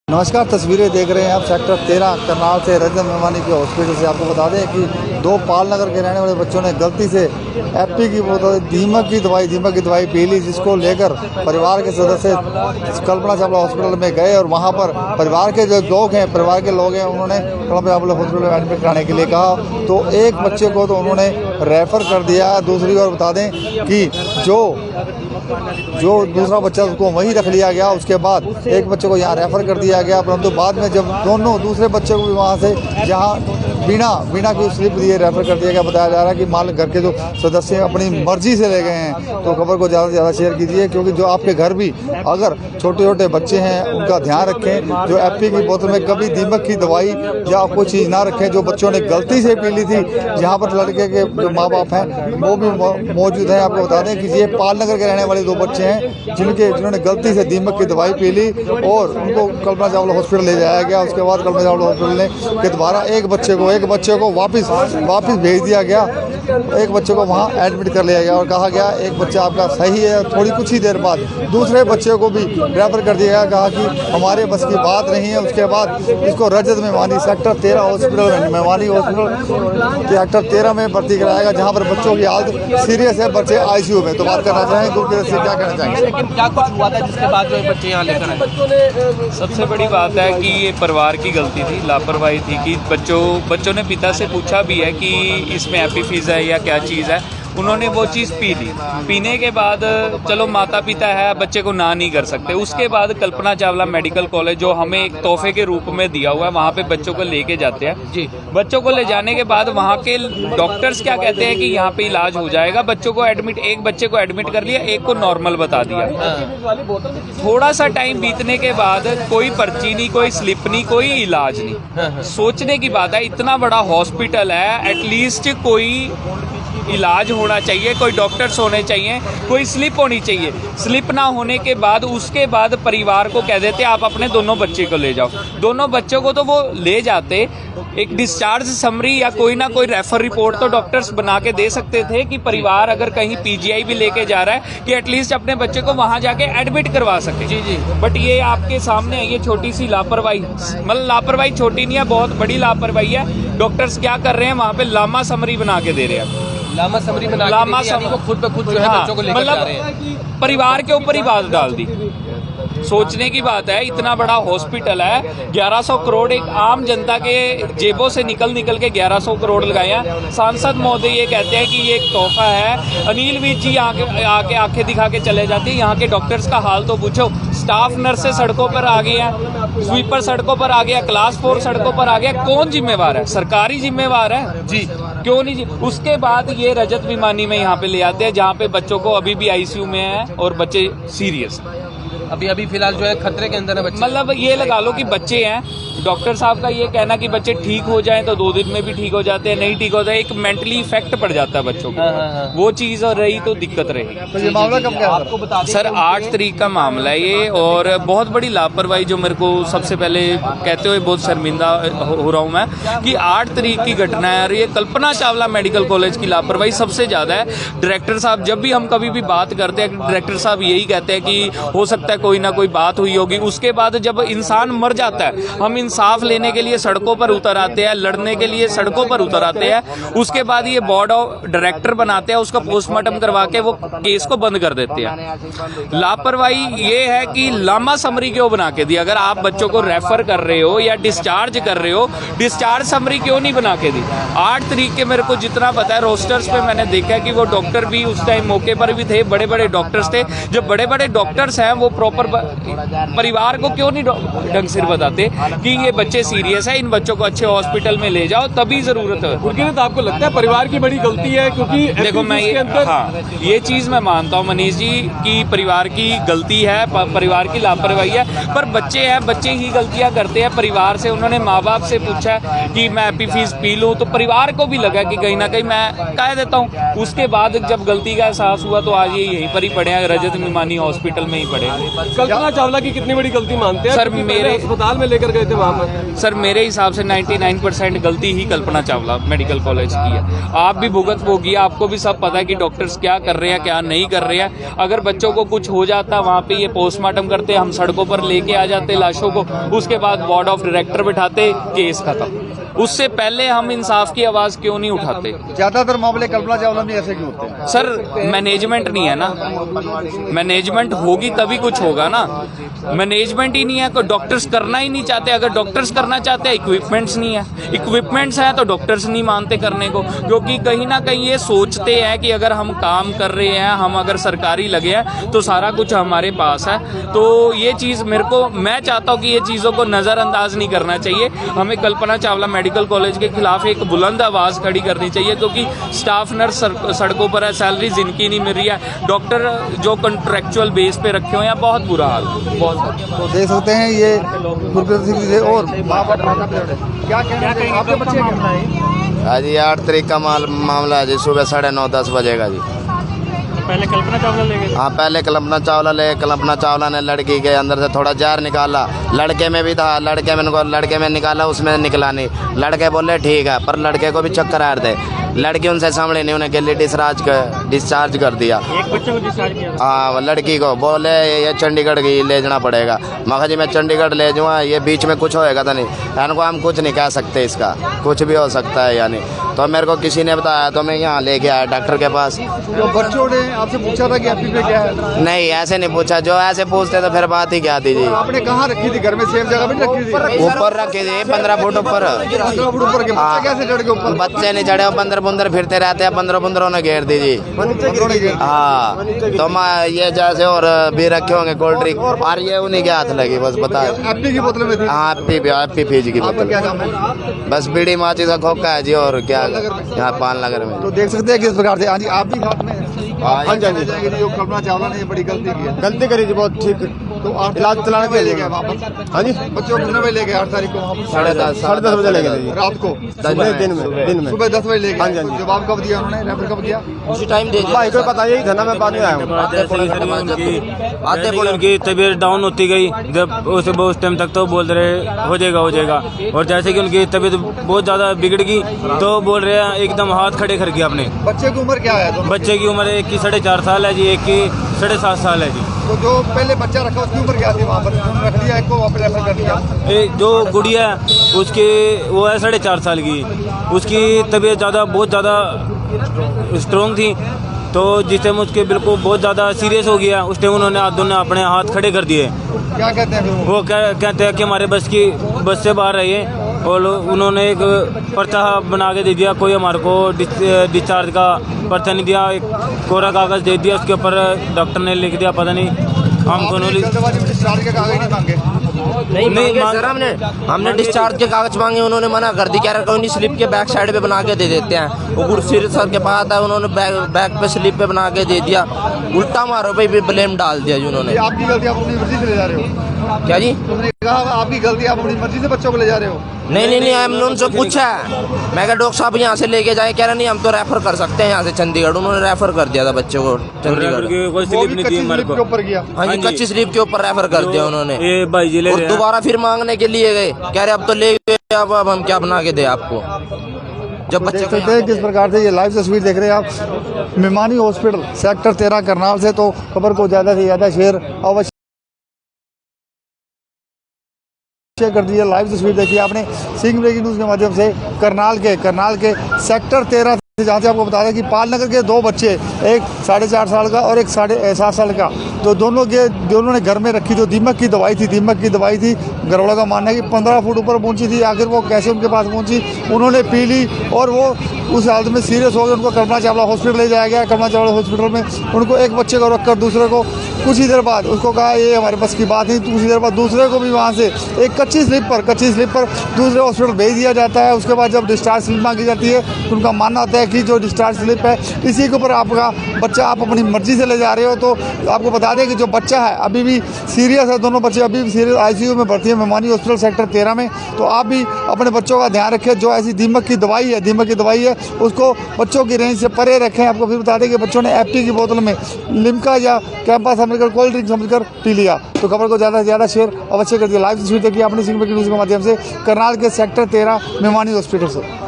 नमस्कार, तस्वीरें देख रहे हैं आप सेक्टर 13 करनाल से रजत मेहमानी के हॉस्पिटल से। आपको बता दें कि दो पालनगर के रहने वाले बच्चों ने गलती से एपी की बोतल दीमक की दवाई पी ली, जिसको लेकर परिवार के सदस्य कल्पना चावला हॉस्पिटल में गए और वहां पर परिवार के लोग हैं उन्होंने कल्पना चावला हॉस्पिटल में एडमिट कराने के लिए कहा। तो एक बच्चे को तो उन्होंने रेफ़र कर दिया। दूसरी ओर बता दें कि जो दूसरा बच्चा उसको वहीं रख लिया गया, उसके बाद एक बच्चे को यहाँ रेफ़र कर दिया गया, परंतु बाद में जब दोनों दूसरे बच्चे को भी वहाँ से जहाँ बिना की स्लिप दिए रेफ़र कर दिया गया। बताया जा रहा है कि मान घर के जो सदस्य अपनी मर्जी से ले गए हैं। तो खबर को ज़्यादा से ज़्यादा शेयर कीजिए, क्योंकि जो आपके घर भी अगर छोटे छोटे बच्चे हैं उनका ध्यान रखें। जो एपी की बोतल में कभी दीमक की दवाई या कोई चीज़ ना रखें। जो बच्चों ने गलती से पी ली थी, जहाँ पर लड़के के जो माँ बाप हैं वो भी मौजूद हैं। आपको बता दें कि ये पालनगर के रहने वाले दो बच्चे हैं जिन्होंने गलती से दीमक की दवाई पी ली और उनको कल्पना चावला हॉस्पिटल ले जाया गया। उसके बाद कल्पना चावला हॉस्पिटल के द्वारा एक बच्चे को वापस भेज दिया गया। एक बच्चे को वहाँ एडमिट कर लिया गया और कहा गया एक बच्चा आपका सही है। कुछ ही देर बाद दूसरे बच्चे को भी रेफर कर दिया गया, कहा कि हमारे बस की बात नहीं है। उसके बाद इसको रजत मेहमानी सेक्टर 13 हॉस्पिटल मेहमानी हॉस्पिटल के सेक्टर 13 में भर्ती कराया, जहाँ पर बच्चों की हालत सीरियस है, बच्चे आईसीयू में। तो बात करना चाहें गुरप्रीत से, क्या कहना चाहेंगे? लेकिन क्या कुछ हुआ था जिसके बाद जो बच्चे यहाँ लेकर आए? सबसे बड़ी बात है कि ये परिवार की गलती थी, लापरवाही थी कि बच्चों ने पिता से पूछा भी है कि इसमें एपीफिज है या क्या चीज़ है। उन्होंने वो चीज़ पी ली। पीने के बाद चलो माता पिता है, बच्चे को ना नहीं कर सकते। उसके बाद कल्पना चावला मेडिकल कॉलेज जो हमें एक तोहफे के रूप में दिया हुआ है, वहाँ पे बच्चों को लेके जाते हैं जी। बच्चों को ले जाने के बाद वहाँ के डॉक्टर्स क्या कहते हैं कि यहाँ पे इलाज हो जाएगा। एक बच्चे को एडमिट कर लिया, एक को नॉर्मल बता दिया। थोड़ा सा टाइम बीतने के बाद कोई पर्ची नहीं, कोई स्लिप नहीं, कोई इलाज नहीं। सोचने की बात है, इतना बड़ा हॉस्पिटल है, एटलीस्ट कोई इलाज होना चाहिए, कोई डॉक्टर्स होने चाहिए, कोई स्लिप होनी चाहिए। स्लिप ना होने के बाद उसके बाद परिवार को कह देते आप अपने दोनों बच्चे को ले जाओ। दोनों बच्चों को तो वो ले जाते, एक डिस्चार्ज समरी या कोई ना कोई रेफर रिपोर्ट तो डॉक्टर्स बना के दे सकते थे कि परिवार अगर कहीं पीजीआई भी लेके जा रहा है कि एटलीस्ट अपने बच्चे को वहां जाके एडमिट करवा सके। जी। बट ये आपके सामने है, ये छोटी सी लापरवाही, मतलब लापरवाही छोटी नहीं है, बहुत बड़ी लापरवाही है। डॉक्टर्स क्या कर रहे हैं, वहां पे लामा समरी बना के दे रहे हैं। लामा समरी बना के खुद ब खुद जो है बच्चों को लेकर जा रहे हैं। परिवार के ऊपर ही बात डाल दी। सोचने की बात है, इतना बड़ा हॉस्पिटल है, 1100 करोड़ एक आम जनता के जेबों से निकल के 1100 करोड़ लगाए हैं। सांसद महोदय ये कहते हैं कि ये एक तोहफा है। अनिल विज जी आके आंखें दिखा के चले जाते हैं। यहाँ के डॉक्टर्स का हाल तो पूछो। स्टाफ नर्सें सड़कों पर आ गई हैं, स्वीपर सड़कों पर आ गया, क्लास 4 सड़कों पर आ गया। कौन जिम्मेवार है? सरकारी जिम्मेवार है जी, क्यों नहीं जी? उसके बाद ये रजत मेहमानी में यहाँ पे ले आते हैं, जहाँ पे बच्चों को अभी भी आईसीयू में है और बच्चे सीरियस अभी फिलहाल जो है खतरे के अंदर है बच्चे। मतलब ये लगा लो कि बच्चे हैं, डॉक्टर साहब का ये कहना कि बच्चे ठीक हो जाएं तो 2 दिन में भी ठीक हो जाते हैं, नहीं ठीक होता है, एक मेंटली इफेक्ट पड़ जाता है बच्चों को। वो चीज़ और रही तो दिक्कत रहेगी। तो ये मामला कब क्या आपको बता दें सर 8 तारीख का मामला है ये, और बहुत बड़ी लापरवाही जो मेरे को सबसे पहले कहते हुए बहुत शर्मिंदा हो रहा हूँ मैं कि 8 तारीख की घटना है और ये कल्पना चावला मेडिकल कॉलेज की लापरवाही सबसे ज़्यादा है। डायरेक्टर साहब जब भी हम कभी भी बात करते हैं, डायरेक्टर साहब यही कहते हैं कि हो सकता है कोई ना कोई बात हुई होगी। उसके बाद जब इंसान मर जाता है, हम इंसाफ लेने के लिए सड़कों पर उतर आते हैं, लड़ने के लिए सड़कों पर उतर आते हैं। उसके बाद ये बोर्ड ऑफ डायरेक्टर बनाते हैं, उसका पोस्टमार्टम करवा के वो केस को बंद कर देते हैं। लापरवाही ये है कि लामा समरी क्यों बना के दी? अगर आप बच्चों को रेफर कर रहे हो या डिस्चार्ज कर रहे हो, डिस्चार्ज समरी क्यों नहीं बना के दी? 8 तारीख के मेरे को जितना पता है रोस्टर्स पे मैंने देखा कि वो डॉक्टर भी उस टाइम मौके पर भी थे, बड़े बड़े डॉक्टर्स थे। जो बड़े बड़े डॉक्टर्स हैं वो प्रॉपर परिवार को क्यों नहीं ढंग से बताते कि ये बच्चे सीरियस है, इन बच्चों को अच्छे हॉस्पिटल में ले जाओ, तभी जरूरत है। गुरकीरत, आपको लगता है परिवार की बड़ी गलती है? क्योंकि देखो मैं ये चीज मैं मानता हूँ मनीष जी कि परिवार की गलती है, परिवार की लापरवाही है, पर बच्चे हैं, बच्चे ही गलतियां करते हैं। परिवार से उन्होंने माँ बाप से पूछा कि मैं एपीफिज पी लूँ, तो परिवार को भी लगा कि कहीं ना कहीं मैं कह देता हूँ। उसके बाद जब गलती का एहसास हुआ तो आज ये यहीं पर ही पड़े हैं, रजत मेहमानी हॉस्पिटल में ही पड़े हैं। कल्पना चावला की कितनी बड़ी गलती मानते हैं? सर, क्योंकि पहले मेरे- अस्पताल में लेकर गए थे वहाँ पर। सर मेरे हिसाब से 99% गलती ही कल्पना चावला मेडिकल कॉलेज की है। आप भी भुगत होगी, आपको भी सब पता है कि डॉक्टर्स क्या कर रहे हैं क्या नहीं कर रहे हैं। अगर बच्चों को कुछ हो जाता वहाँ पे ये पोस्टमार्टम करते, हम सड़कों पर लेके आ जाते लाशों को, उसके बाद बोर्ड ऑफ डायरेक्टर बिठाते, केस खत्म। उससे पहले हम इंसाफ की आवाज़ क्यों नहीं उठाते? ज्यादातर मामले कल्पना चावला में ऐसे क्यों होते हैं? सर मैनेजमेंट नहीं है ना, मैनेजमेंट होगी तभी कुछ होगा ना। मैनेजमेंट ही नहीं है, कोई डॉक्टर्स करना ही नहीं चाहते। अगर डॉक्टर्स करना चाहते हैं, इक्विपमेंट्स नहीं है, इक्विपमेंट्स है तो डॉक्टर्स नहीं मानते करने को, क्योंकि कहीं ना कहीं ये सोचते हैं कि अगर हम काम कर रहे हैं, हम अगर सरकारी लगे हैं तो सारा कुछ हमारे पास है। तो ये चीज़ मैं चाहता हूँ कि ये चीज़ों को नज़रअंदाज नहीं करना चाहिए। हमें कल्पना चावला मेडिकल कॉलेज के खिलाफ एक बुलंद आवाज़ खड़ी करनी चाहिए, क्योंकि स्टाफ नर्स सड़कों पर है, सैलरीज इनकी नहीं मिल रही है, डॉक्टर जो कॉन्ट्रेक्चुअल बेस पे रखे हुए हैं, बहुत बुरा हाल है, बहुत। तो देख सकते हैं ये गुरप्रीत सिंह जी और क्या कहना है आपके बच्चे क्या? आज ये 8 तारीख का मामला है जी, सुबह 9:30-10 बजे का जी। पहले कल्पना चावला ले गए। हाँ, पहले कल्पना चावला ने लड़की के अंदर से थोड़ा जहर निकाला। लड़के में भी था, लड़के में निकाला, उसमें निकला नहीं। लड़के बोले ठीक है, पर लड़के को भी चक्कर आ रहे थे। लड़की उनसे संभली नहीं, उन्हें के लिए डिस्चार्ज कर दिया। एक बच्चे को डिस्चार्ज किया। हाँ, लड़की को बोले ये चंडीगढ़ की ले जाना पड़ेगा। मगर जी मैं चंडीगढ़ ले जाऊँगा, ये बीच में कुछ होएगा तो नहीं, इनको हम कुछ नहीं कह सकते, इसका कुछ भी हो सकता है यानी। तो मेरे को किसी ने बताया तो मैं यहाँ लेके आया डॉक्टर के पास। तो बच्चों ने आपसे पूछा था कि एपी पे क्या है? नहीं, ऐसे नहीं पूछा, जो ऐसे पूछते तो फिर बात ही क्या थी जी। आपने कहाँ रखी थी? घर में सेफ जगह पे रखी थी? ऊपर रखे थे 15 फुट ऊपर। 15 फुट ऊपर के हाँ। बच्चे कैसे चढ़ के ऊपर? बच्चे नहीं चढ़े, 15 फिरते रहते हैं, 15 ने घेर दी जी। बंदरों ने घेर? हाँ, तो मैं ये जैसे और भी रखे होंगे कोल्ड ड्रिंक, और ये उन्हीं के हाथ लगी, बस बता। एपी की बोतल में थी? हाँ, एप्पी फीज की आपका बोतल। क्या काम है? बस बीड़ी माची का खोखा है जी, और क्या यहाँ पालनगर में। तो देख सकते हैं किस प्रकार से। हाँ जी, आप भी साथ में हाँ हाँ जी जाएंगे जो कल्पना चावला ने ये बड़ी गलती की है। गलती करी जी, बहुत ठीक। तो इलाज चलाने के ले लिए गए वापस? हाँ जी, बच्चों को कितने बजे ले गए? 8 तारीख को वापस? 10:30 बजे ले गए थे जी। रात को? दिन में सुबह 10 बजे ले हाँ जी, गए। हाँ जी। जवाब कब दिया उन्होंने? रेफर कब किया? उसी टाइम दे भाई को पता यही था ना, मैं बाद में आया हूँ। उनकी तबीयत डाउन होती गई, जब उस टाइम तक तो बोल रहे हो जाएगा, और जैसे कि उनकी तबीयत बहुत ज़्यादा बिगड़ गई तो बोल रहे हैं एकदम हाथ खड़े करके अपने। बच्चे की उम्र क्या है? दोनों? बच्चे की उम्र एक की 4.5 साल है जी, एक की 7.5 साल है जी। तो जो पहले बच्चा रखा उसकी उम्र क्या थी? वहाँ पर उन्होंने रख दिया, एक को वापस रेफर कर दिया। जो गुड़िया है उसकी वो है 4.5 साल की, उसकी तबीयत बहुत ज़्यादा स्ट्रॉन्ग थी, तो जिस टाइम उसके बिल्कुल बहुत ज़्यादा सीरियस हो गया, उस टाइम उन्होंने दोनों अपने हाथ खड़े कर दिए। क्या कहते हैं फिर वो कहते हैं कि हमारे बस से बाहर रहिए, और उन्होंने एक पर्चा बना के दे दिया, कोई हमारे को डिस्चार्ज का पर्चा नहीं दिया, एक कोरा कागज़ दे दिया, उसके ऊपर डॉक्टर ने लिख दिया, पता नहीं हम दोनों जल्दबाजी में डिस्चार्ज के कागज नहीं मांगे? नहीं सर, हमने डिस्चार्ज के कागज मांगे, उन्होंने मना कर दी। कह रहे कोई नहीं, स्लिप के बैक साइड पे बना के दे देते हैं। वो गुरप्रीत सर के पास था, उन्होंने बैक पे स्लिप पे बना के दे दिया। उल्टा मारो पे भी ब्लेम डाल दिया जी उन्होंने। ये आपकी गलती, आप अपनी मर्जी से ले जा रहे हो? क्या जी? तुमने कहा आपकी गलती, आप अपनी मर्जी से बच्चों को ले जा रहे हो? नहीं, हमने उनसे पूछा, मैं कहा डॉक्टर साहब यहाँ से लेके जाए, कह रहे नहीं हम तो रेफर कर सकते हैं यहाँ से चंडीगढ़। उन्होंने रेफर कर दिया था बच्चे को चंडीगढ़। कोई स्लिप नहीं दी हमारे को। के ऊपर किया? हाँ जी, कच्ची स्लिप के ऊपर रेफर कर दिया उन्होंने। ये भाई जी ले और रहे हैं। दोबारा फिर मांगने के लिए गए, कह रहे अब तो ले गए, अब हम क्या बना के दे आपको, जब बच्चे देख सकते हैं किस प्रकार से ये लाइव तस्वीर देख रहे हैं आप मेमानी हॉस्पिटल सेक्टर 13 करनाल से। तो खबर को ज़्यादा से ज़्यादा शेयर अवश्य कर दीजिए। लाइव तस्वीर देखिए आपने सिंह ब्रेकिंग न्यूज़ के माध्यम से करनाल के सेक्टर 13 जहाँ से आपको बता दें कि पालनगर के 2 बच्चे, एक 4.5 साल का और एक 7.5 साल का, तो दोनों ने घर में रखी जो दीमक की दवाई थी। घरवालों का मानना है कि 15 फुट ऊपर पहुंची थी। आखिर वो कैसे उनके पास पहुंची, उन्होंने पी ली और वो उस हालत में सीरियस हो गए। उनको कल्पना चावला हॉस्पिटल ले जाया गया। कल्पना चावला हॉस्पिटल में उनको एक बच्चे को रखकर दूसरे को कुछ ही देर बाद उसको कहा ये हमारे पास की बात नहीं, कुछ ही देर बाद दूसरे को भी वहाँ से एक कच्ची स्लिप पर दूसरे हॉस्पिटल भेज दिया जाता है। उसके बाद जब डिस्चार्ज स्लिप मांगी जाती है तो उनका मानना होता है है कि जो डिस्चार्ज स्लिप है इसी के ऊपर आपका बच्चा आप अपनी मर्जी से ले जा रहे हो। तो आपको बता दें कि जो बच्चा है अभी भी सीरियस है, दोनों बच्चे अभी भी सीरियस ICU में भर्ती है मेमानी हॉस्पिटल सेक्टर 13 में। तो आप भी अपने बच्चों का ध्यान रखें, जो ऐसी दीमक की दवाई है उसको बच्चों की रेंज से परे रखें। आपको फिर बता दें कि बच्चों ने एप्टी की बोतल में लिम्का या कैंपा समझकर कोल्ड ड्रिंक समझकर पी लिया। तो खबर को ज़्यादा से ज़्यादा शेयर अवश्य कर दिया। लाइव तस्वीर देखिए अपनी सिंह न्यूज़ के माध्यम से करनाल के सेक्टर 13 मेमानी हॉस्पिटल से।